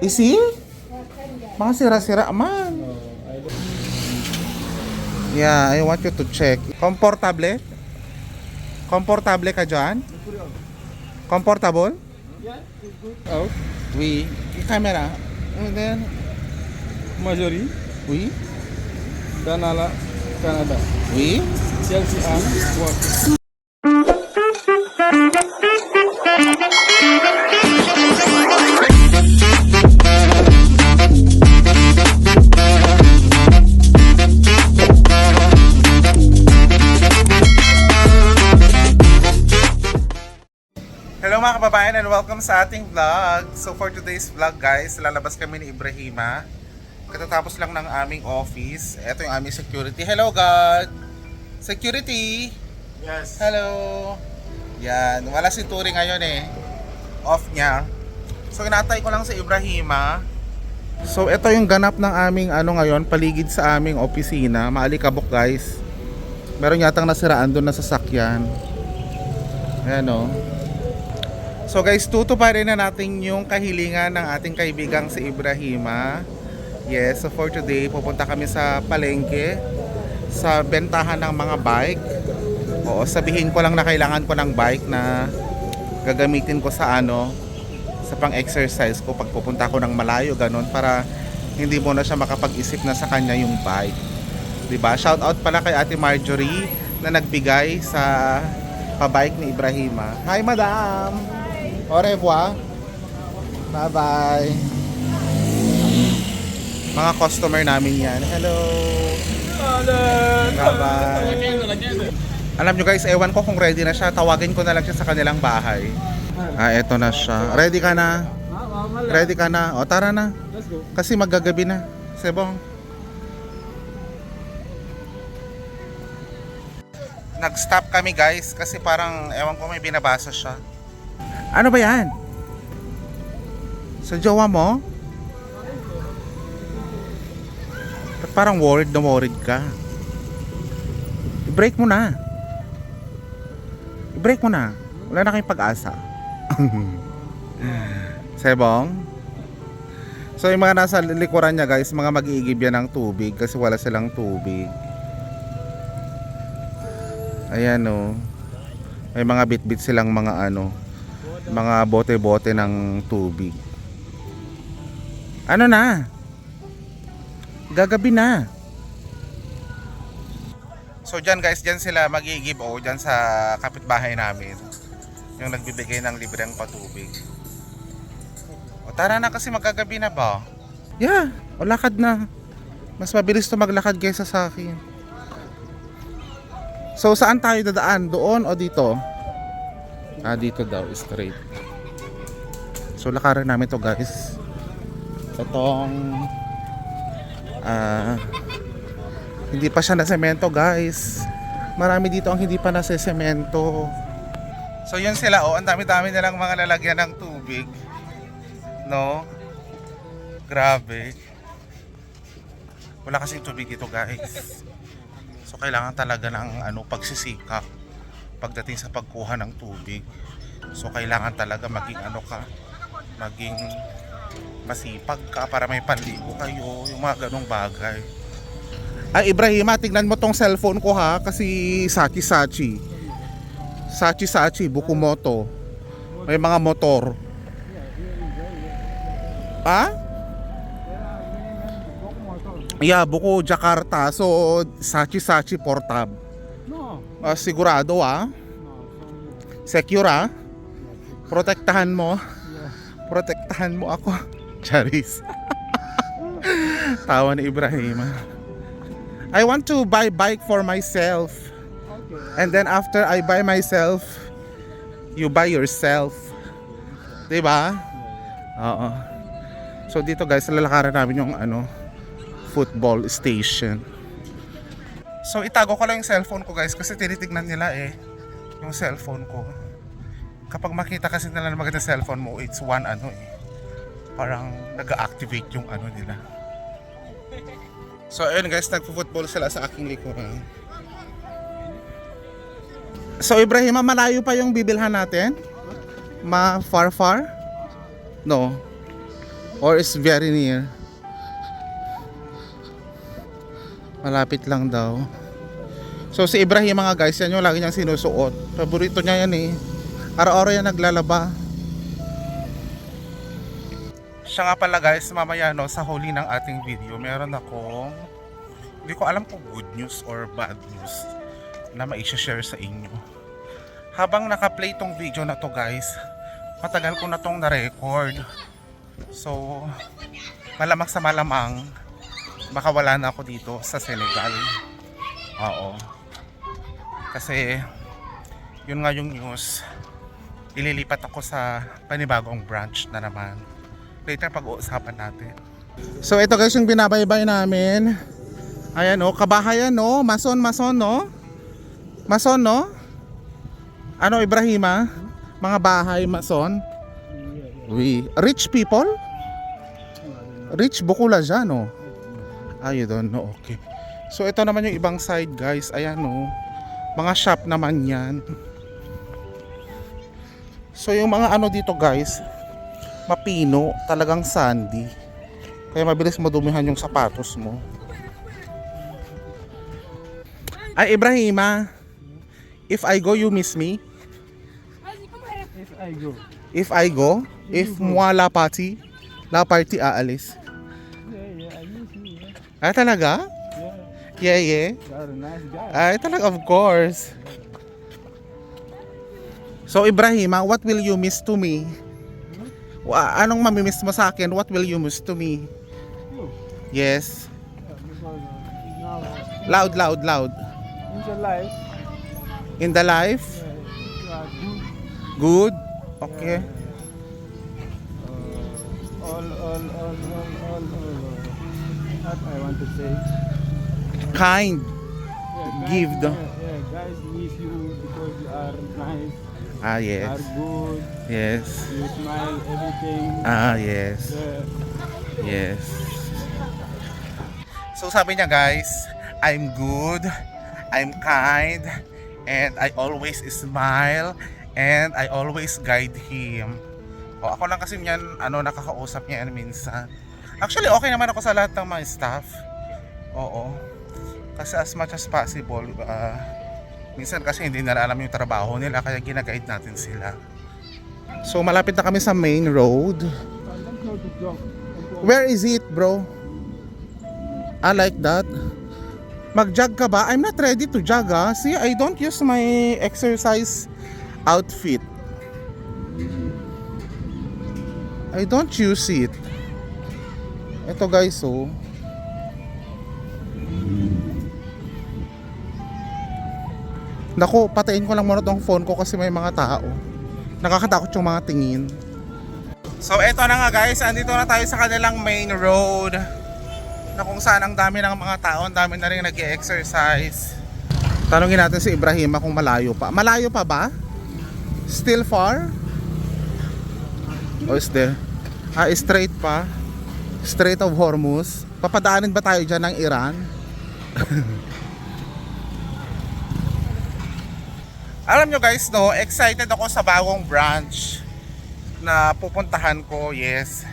Isi? Mga sira-sira man. Yeah, I want you to check. Komportable? Komportable ka dyan? Comfortable? Out. Oui. Camera. And then, Majori. oui. Danala. Canada. Oui. Chelsea and work. Hello mga kababayan and welcome sa ating vlog. So for today's vlog guys, lalabas kami ni Ibrahima. Katatapos lang ng aming office. Ito yung aming security. Hello God! Security! Yes. Hello! Yan, wala si Turi ngayon eh. Off niya. So inatay ko lang si Ibrahima. So ito yung ganap ng aming ngayon, paligid sa aming opisina. Maalikabok guys. Meron yatang nasiraan doon na sasakyan. Ayan o. So guys, tutuparin na natin yung kahilingan ng ating kaibigang si Ibrahima. Yes, so for today, pupunta kami sa palengke, sa bentahan ng mga bike. Oo, sabihin ko lang na kailangan ko ng bike na gagamitin ko sa sa pang-exercise ko pag pupunta ko ng malayo, ganun, para hindi mo na siya makapag-isip na sa kanya yung bike. Diba? Shout out pala kay Ate Marjorie na nagbigay sa pa-bike ni Ibrahima. Hi madam! Au revoir. Bye bye. Mga customer namin yan. Hello. Bye bye. Alam nyo guys, ewan ko kung ready na siya. Tawagin ko na lang siya sa kanilang bahay. Eto na siya. Ready ka na? Ready ka na? O tara na. Let's go. Kasi maggagabi na. Sebong. Nag-stop kami guys kasi parang ewan ko may binabasa siya. Ano ba yan? Sa jowa mo? Ba't parang worried na worried ka? I-break mo na. I-break mo na. Wala na kayong pag-asa. Sebong? So yung mga nasa likuran niya guys, mga mag-iigib yan ng tubig kasi wala silang tubig. Ayan o. May mga bit-bit silang mga mga bote-bote ng tubig. Ano na? Gagabi na. So dyan guys, dyan sila mag-i-give dyan sa kapitbahay namin. Yung nagbibigay ng libreng patubig. O tara na kasi magagabi na ba? Yeah, o lakad na. Mas mabilis to maglakad kaysa sa akin. So saan tayo dadaan? Doon o dito? Dito daw, straight. So lakaran namin to guys. Itong hindi pa siya na semento guys. Marami dito ang hindi pa na semento. So yun sila ang dami-dami nilang mga lalagyan ng tubig. No? Grabe. Wala kasing tubig dito guys. So kailangan talaga ng pagsisikap pagdating sa pagkuha ng tubig. So kailangan talaga maging maging masipag ka para may panligo kayo, yung mga ganong bagay. Ay Ibrahima, tignan mo tong cellphone ko ha, kasi Sachi Bukumoto. May mga motor. Yeah, Buko Jakarta. So Sachi Portab. No. Sigurado Secure Protektahan mo. Protektahan mo ako. Charis. Tawa ni Ibrahim. I want to buy bike for myself. Okay. And then after I buy myself, you buy yourself. Diba? Oo. So dito guys, lalakaran namin yung football station. So itago ko lang yung cellphone ko guys kasi tinitignan nila yung cellphone ko. Kapag makita kasi nila na maganda cellphone mo, it's one parang nag-activate yung nila. So ayun guys, nagpo-football sila sa aking likuran. So Ibrahima, malayo pa yung bibilhan natin? Far? No. Or is very near. Malapit lang daw. So si Ibrahim mga guys, yan yung lagi niyang sinusuot. Paborito niya yan eh. Araw-araw yan naglalaba. Siya nga pala guys, mamaya no, sa huli ng ating video, meron akong, hindi ko alam kung good news or bad news na ma-share sa inyo. Habang naka-play tong video na to guys, matagal ko na tong na-record. So, malamang sa malamang, baka wala na ako dito sa Senegal. Oo. Kasi, yun nga yung news. Ililipat ako sa panibagong branch na naman. Later pag-uusapan natin. So ito guys yung binabaybay namin. Ayan o, kabahayan no, mason no. Mason no. Ano Ibrahima? Mga bahay mason. We rich people? Rich bukula dyan no. You don't know, okay. So ito naman yung ibang side guys. Ayan no. Mga shop naman yan. So yung mga ano dito guys, mapino, talagang sandy. Kaya mabilis madumihan yung sapatos mo. Ay Ibrahima, if I go you miss me? If I go. If I go? If moi la party aalis. Yeah, I miss you. Ay talaga? Yeah, Yeah. you're a nice guy. Ay talaga, of course. So Ibrahima, what will you miss to me? Anong mamimiss mo sa akin? What will you miss to me? You. Yes. Because now, Loud. in the life, In the life? you are good. Good? Okay. All. What I want to say. Kind. Yeah, Give the- guys miss you because you are nice. You Yes. are good. Yes. You smile everything. Yes. Yeah. Yes. So sabi niya guys, I'm good, I'm kind, and I always smile, and I always guide him. O ako lang kasi niyan, nakakausap niya yan minsan. Actually okay naman ako sa lahat ng mga staff. Oo. Kasi as much as possible, minsan kasi hindi nila alam yung trabaho nila, kaya gina-guide natin sila. So malapit na kami sa main road. Let's go to jog. Where is it, bro? I like that. Mag-jog ka ba? I'm not ready to jog ah. See, I don't use my exercise outfit. I don't use it. Ito guys, oh. Naku, patayin ko lang muna tong phone ko kasi may mga tao. Nakakatakot yung mga tingin. So eto na nga guys, andito na tayo sa kanilang main road, na kung saan ang dami ng mga tao, ang dami na rin nag-exercise. Tanungin natin si Ibrahima kung malayo pa. Malayo pa ba? Still far? Or is there? Straight pa. Strait of Hormuz. Papadaanin ba tayo dyan ng Iran? Alam nyo guys no, excited ako sa bagong branch na pupuntahan ko. Yes,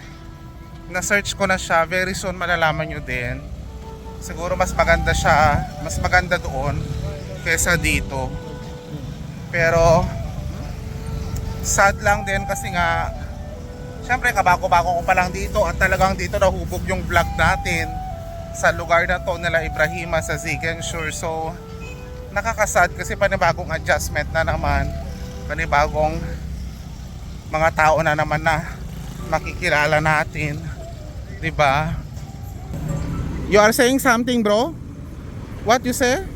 na-search ko na siya. Very soon malalaman nyo din. Siguro mas maganda siya, mas maganda doon kesa dito. Pero sad lang din kasi nga syempre kabago-bago ko pa lang dito, at talagang dito nahubog yung vlog natin sa lugar na to nila Ibrahima sa Ziguinchor. So nakakasad kasi panibagong adjustment na naman, panibagong mga tao na naman na makikilala natin, 'di ba? You are saying something, bro? What you say?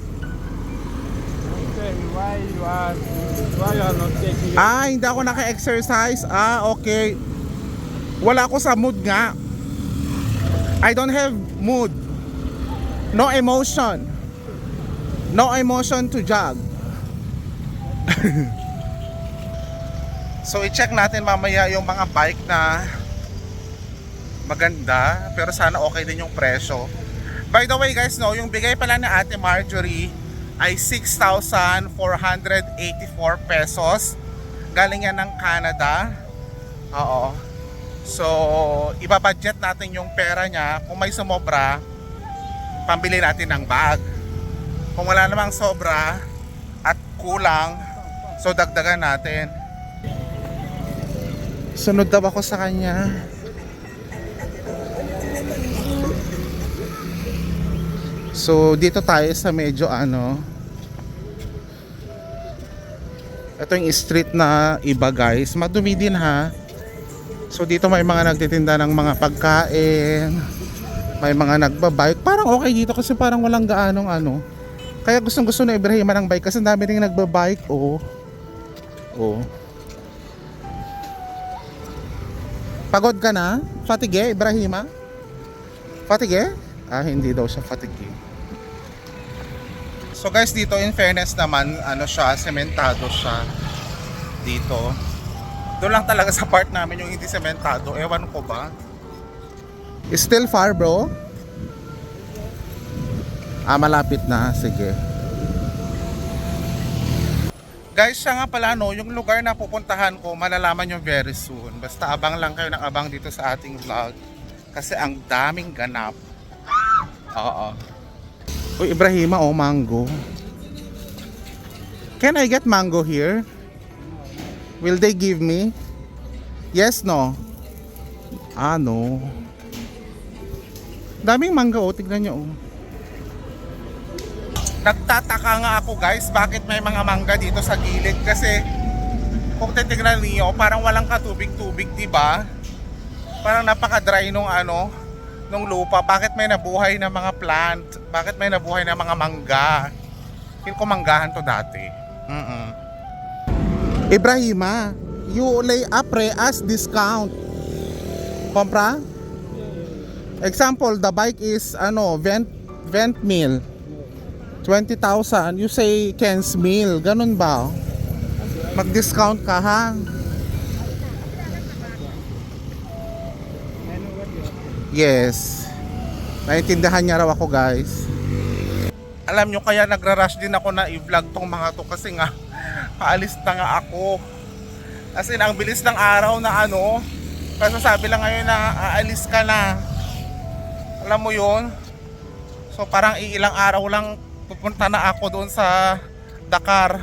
Okay, why you are not taking it? Hindi ako naka-exercise. Okay. Wala ako sa mood nga. I don't have mood. No emotion. No emotion to jog. So i-check natin mamaya yung mga bike na maganda, pero sana okay din yung presyo. By the way guys, no, yung bigay pala ni Ate Marjorie ay 6,484 pesos. Galing yan ng Canada. Oo. So, ibabudget natin yung pera niya. Kung may sumobra, pambili natin ng bag. Kung wala namang sobra at kulang, so dagdagan natin. Sunod daw ako sa kanya. So, dito tayo sa medyo ito yung street na iba guys. Madumi din ha. So dito may mga nagtitinda ng mga pagkain. May mga nagbabike. Parang okay dito kasi parang walang gaanong Kaya gustong-gusto na Ibrahima ng bike kasi dami rin nagbabike. Oh. Pagod ka na? Fatigue, Ibrahima? Fatigue? Hindi daw siya fatigue. So guys, dito in fairness naman, sementado siya dito. Doon lang talaga sa part namin yung hindi sementado. Ewan ko ba? Still far, bro? Malapit na. Sige. Guys, siya nga pala yung lugar na pupuntahan ko, malalaman nyo very soon. Basta abang lang kayo ng abang dito sa ating vlog. Kasi ang daming ganap. Oo. Uy, Ibrahima, mango. Can I get mango here? Will they give me? Yes, no? No. Daming mangga, tignan nyo. Nagtataka nga ako guys, bakit may mga mangga dito sa gilid? Kasi kung titignan niyo, parang walang katubig-tubig, diba? Parang napaka-dry nung nung lupa. Bakit may nabuhay na mga plant? Bakit may nabuhay na mga mangga? Feel ko manggahan to dati. Ibrahima, you lay apre as discount. Kompra? Example, the bike is vent meal 20,000. You say 10 meal. Ganun ba? Mag-discount ka ha? Yes. Naintindihan niya raw ako guys. Alam nyo, kaya nagra-rush din ako na i-vlog tong mga to kasi nga paalis na nga ako. As in, ang bilis ng araw na kasi sabi lang ngayon na aalis ka na. Alam mo yun? So parang ilang araw lang pupunta na ako doon sa Dakar.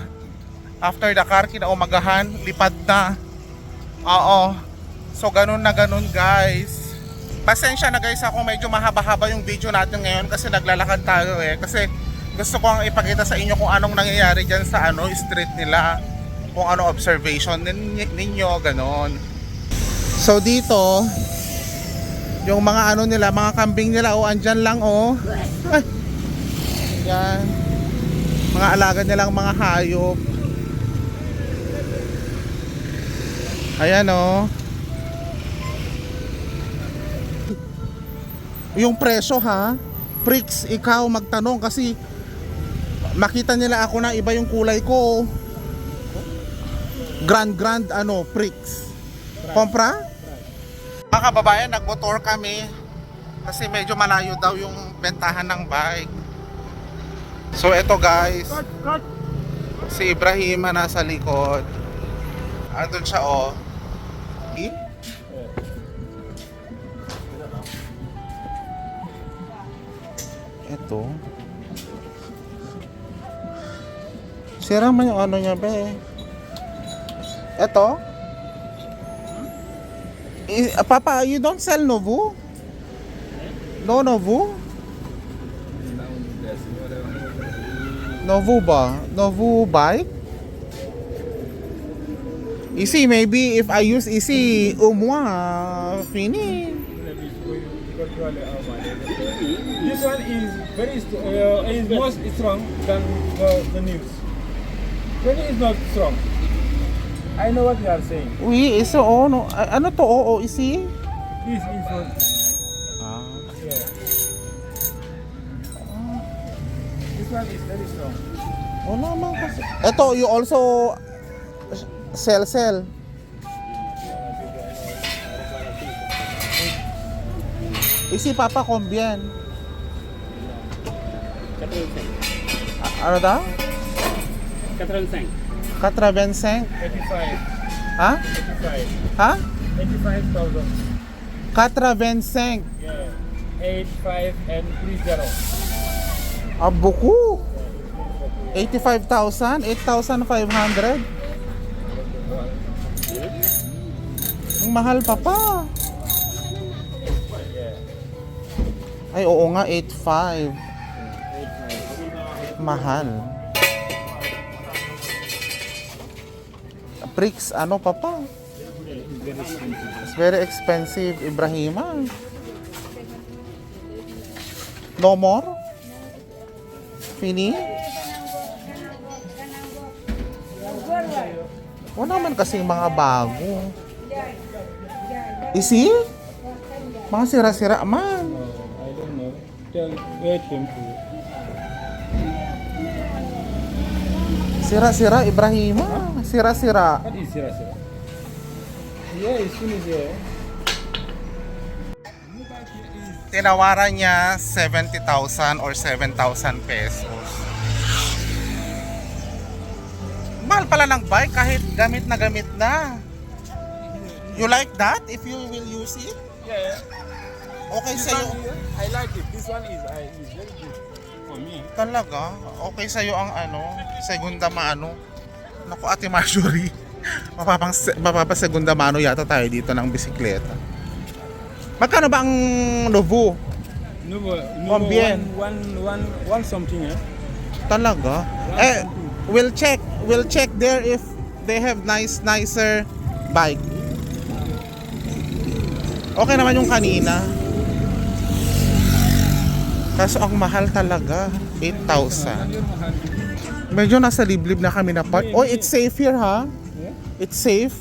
After Dakar, kinaumagahan, lipad na. Oo. So ganun na ganun guys. Pasensya na guys ako, medyo mahaba-haba yung video natin ngayon kasi naglalakad tayo kasi gusto ko ang ipakita sa inyo kung anong nangyayari dyan sa street nila, kung ano observation ninyo, ganon. So dito yung mga nila, mga kambing nila andyan lang Ay. Yan. Mga alaga nilang mga hayop. Ayan Yung presyo ha, Pricks, ikaw magtanong kasi makita nila ako na iba yung kulay ko. Grand Pricks. Kompra? Mga kababayan, nagmotor kami kasi medyo malayo daw yung bentahan ng bike. So eto guys, si Ibrahima nasa likod. Andun siya Ito. Sira man yung niya be. Ito. Papa, you don't sell Novu? No Novu? Novu ba? Novu bike? Easy, maybe if I use easy, fini. This one is is most strong than the news. 20 is not strong. I know what you are saying. Oui, iso no. Ano to? Easy? This is for yeah. This one is very strong. Naman kasi. Ito, you also sell. Isi papa combien? 85. Ano daw? 85. 85? 85. Ha? 85. Ha? 85,000. 425. Yeah. 85 and 30. Abuko. 85,000, 8,500. Ang mahal papa. Yeah. Ay, oo nga, 8,500. Mahal. Prix, ano papa? It's very expensive, Ibrahima. No more? Fini? Wala man kasing mga bago. Isi? Mga sira-sira man. I don't know. Wait him to. Sira-sira, Ibrahima. Sira-sira. What is zero zero? Yeah, it's finished here. Tinawaran niya 70,000 or 7,000 pesos. Mahal pala ng bike kahit gamit na. You like that if you will use it? Yeah. Okay This sa'yo. one, I like it. This one is very good for me. Talaga? Okay sa'yo ang segunda mano. Naku, Ate Marjorie. Mapapasegunda mano yata tayo dito ng bisikleta. Magkano ba ang Novo? No, Combien? one something, eh? Talaga? We'll check there if they have nicer bike. Okay naman yung kanina. Kaso ang mahal talaga, 8,000. Medyo nasa liblib na kami na part. Oh, it's safe here, ha? It's safe.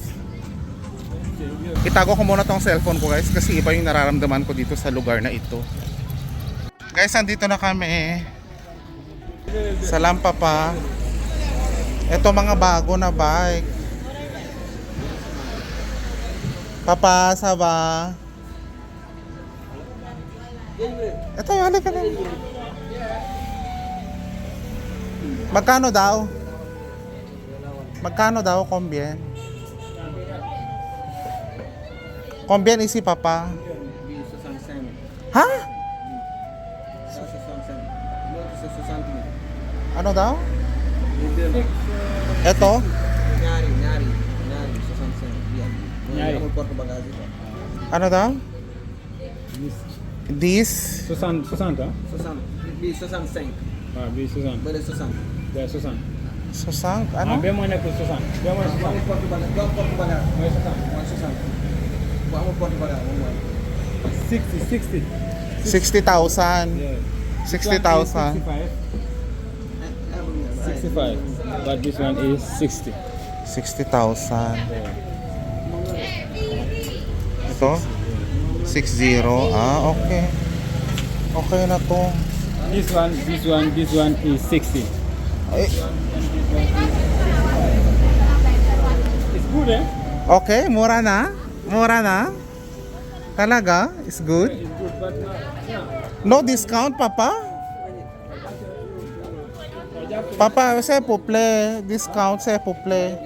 Itago ko muna tong cellphone ko, guys, kasi iba yung nararamdaman ko dito sa lugar na ito. Guys, andito na kami. Sa Lampa pa. Ito mga bago na bike. Papa, saba. Ito, halika na. Magkano daw? Magkano daw, combien? Combien isi papa? Ha? Ano daw? Ito? Nyari. Nyari. Ano daw? This? Susan, ah? Ah, B Susan. Yeah, Susan. Susang? Ah, Ano? bem mo na po Susan. Bem mo na Susan. May Susan. 60. 60,000. Yeah. 60,000. 65. But this one is 60. 60,000. Yeah. Ito? 60. Ah, okay. Okay na to. This one is 60. Ay, It's good, eh? okay, mura na? Mura na? Talaga? It's good? It's good, but yeah. No discount, papa? Papa, c'est pouple. Discount, c'est pouple.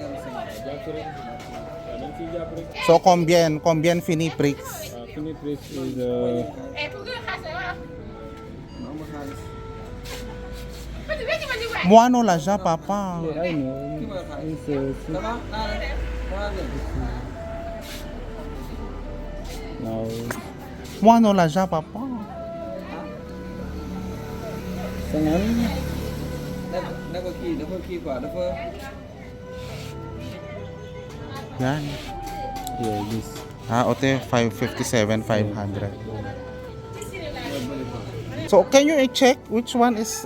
So, combien fini prix? Fini price is Muano la ja, papa. I know. It's now Muano la ja, papa. sangan. Yan. Yeah, this. Ote, 557, 500. So, can you check which one is,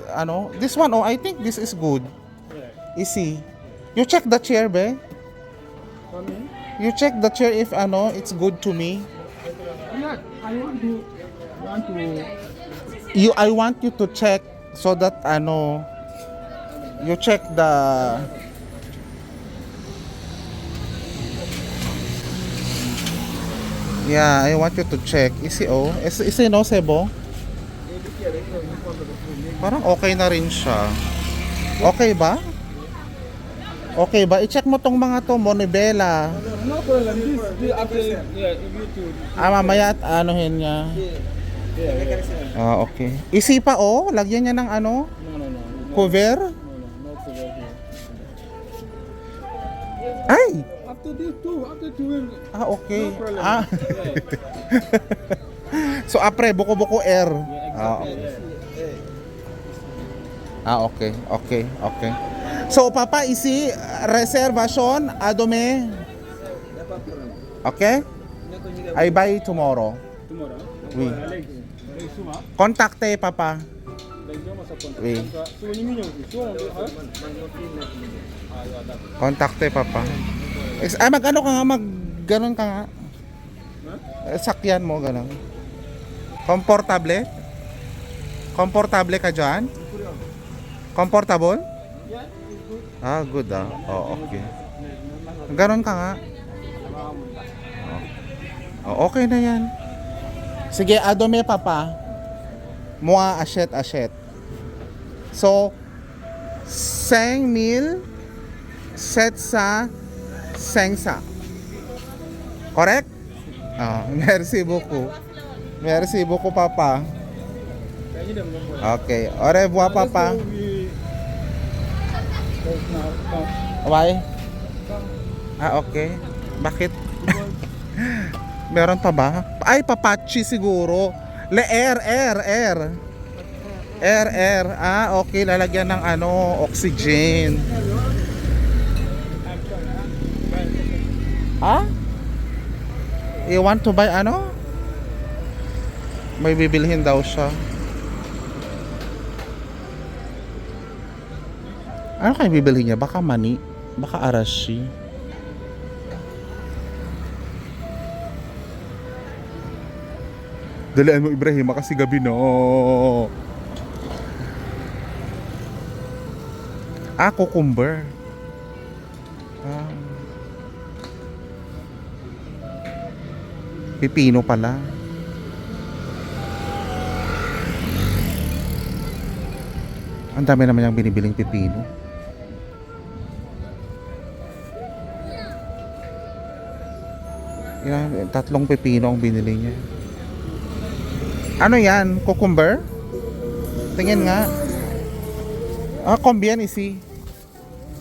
this one, I think this is good. Easy. You check the chair, be? You check the chair if, it's good to me. I want to I want you to check so that, you check the... Yeah, I want you to check. Isi no, Sebo? Parang okay na rin siya. Okay ba? Okay ba? I-check mo tong mga to, Monibela. No problem. This after, yeah, if you to. Mamaya at anuhin niya. Okay. Isipa lagyan niya ng ano, No, no, no. cover. No, no cover here. Ay! After this too, after two, Okay. no problem. Ah. Yeah. So apre, buko-buko air. Yeah, exactly. Okay. Okay. So papa, isi reservation adome. Okay? I buy tomorrow. Tomorrow. Oui. Like suma. Contacte papa. Like mo sa kontak. Oui. So ni minyo. So Contacte papa. Mag-ano ka nga, ganon ka nga. Sakyan mo ganon. Komportable? Komportable ka dyan? Comfortable? Good okay. Ganon ka nga. Okay na yan. Sige, adome papa. Mua asyet. So, 5,000 set sa sengsa. Correct? Merci beaucoup. Merci beaucoup papa. Okay. Au revoir papa. Why? Okay. Bakit? Meron pa ba? Ay, papachi siguro. Air. Okay, lalagyan ng oxygen. You want to buy May bibilhin daw siya. Ano kayo bibili niya? Baka mani, baka arashi. Dalian mo Ibrahim kasi gabi na. Cucumber. Pipino pala. Ang dami naman yung binibiling pipino. Yan, 3 pipino ang binili niya. Ano yan? Cucumber? Tingin nga. Combien isi?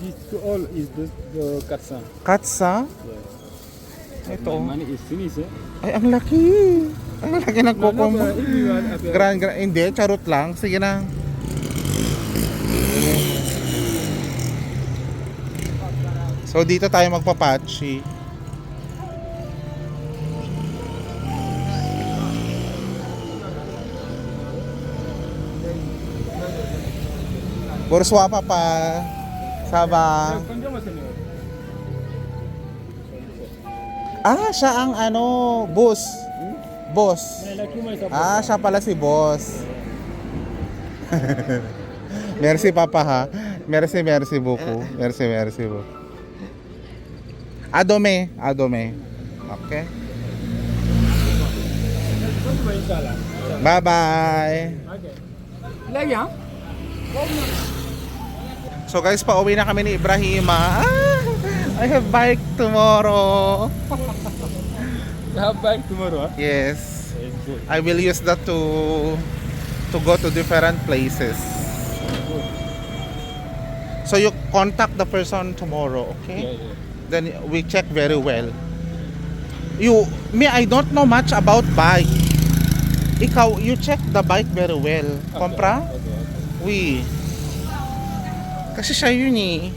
This to all is the katsa. Katsa? Yes. Ito. Money is finished. Ay, ang laki. Ang laki ng cucumber. Grand. Hindi, charot lang. Sige na. So, dito tayo magpapachi. Borswa papa. Saba. Siya ang boss. Boss. Siya pala si boss. Merci papa ha. Merci beaucoup. Merci beaucoup. Adome. Okay. Bye-bye. Lagi ha? So guys, pauwi na kami ni Ibrahima. I have bike tomorrow. You have back tomorrow, huh? Yes. Good. I will use that to go to different places. Good. So you contact the person tomorrow, okay? Yeah. Then we check very well. I don't know much about bike. Ikaw, you check the bike very well. Kompra? Okay. Oui. Kasi siya yun eh.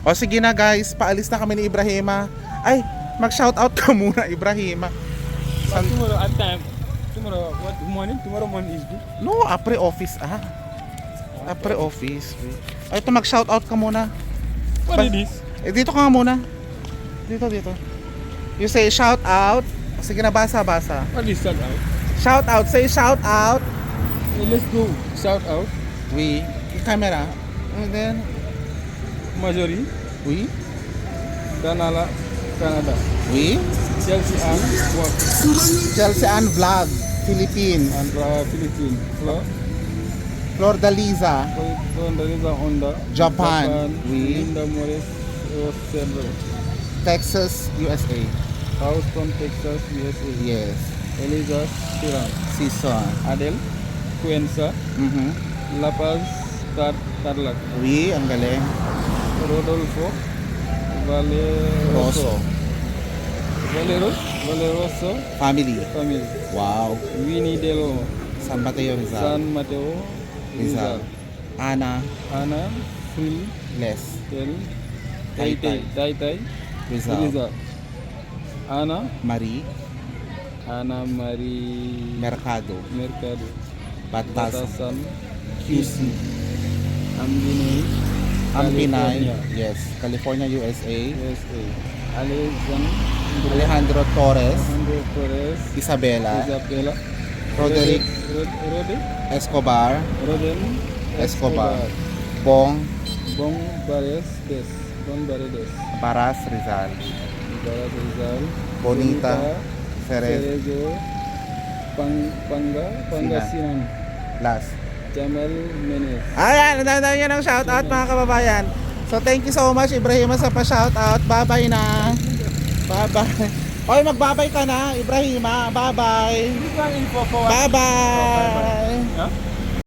O sige na guys, paalis na kami ni Ibrahima. Ay, mag-shoutout ka muna Ibrahima. But tomorrow at time. What morning? Tomorrow morning is good. No, apre office Apre office. Ay, ito mag-shoutout ka muna. What is this? Dito ka nga muna. Dito. You say shout out. Sige na, basa. What is shout out? Shout out, say shout out. Let's go. Shout out. Oui. Camera. And then, Majori. oui. Canada. Oui. Chelsea and what? Chelsea Ann Vlog, Philippines. And Philippines. Hello. Flordaliza, Flordaliza Honda. Japan. Oui. Linda Morris Rosello. Texas, USA. Houston, Texas, USA. Yes. Eliza Tiran. Season. Adel Cuenca. Mhm. La Paz Tarlac. Oui, ang galing. Rodolfo Valeroso. Rosso. Valeroso Family. family. Wow. Winnie Delo. San Mateo Rizal. San Mateo Rizal. Rizal. Ana Ana Fril Les Tel Taytay. Taytay Rizal. Rizal. Ana Marie Marie Mercado. Mercado. Batasan. Batasan QC. Ambinay Ampinay. California, Yes. California, USA. USA. Alexandre Alejandro Torres. Torres. Isabela. Isabela. Roderick Roderick Escobar. Roden Escobar. Bong Bong Paredes. Baras Rizal. Barat Rizal. Bonita Cerezo. Cerezo. Pangasinan. Last. Jamel Menes. Ayan, nandang yan ang shoutout mga kababayan. So thank you so much Ibrahima sa pa-shoutout. Bye-bye na. Bye-bye. Oy, magbabay ka na Ibrahima. Bye-bye. This one info for Bye-bye. Huh?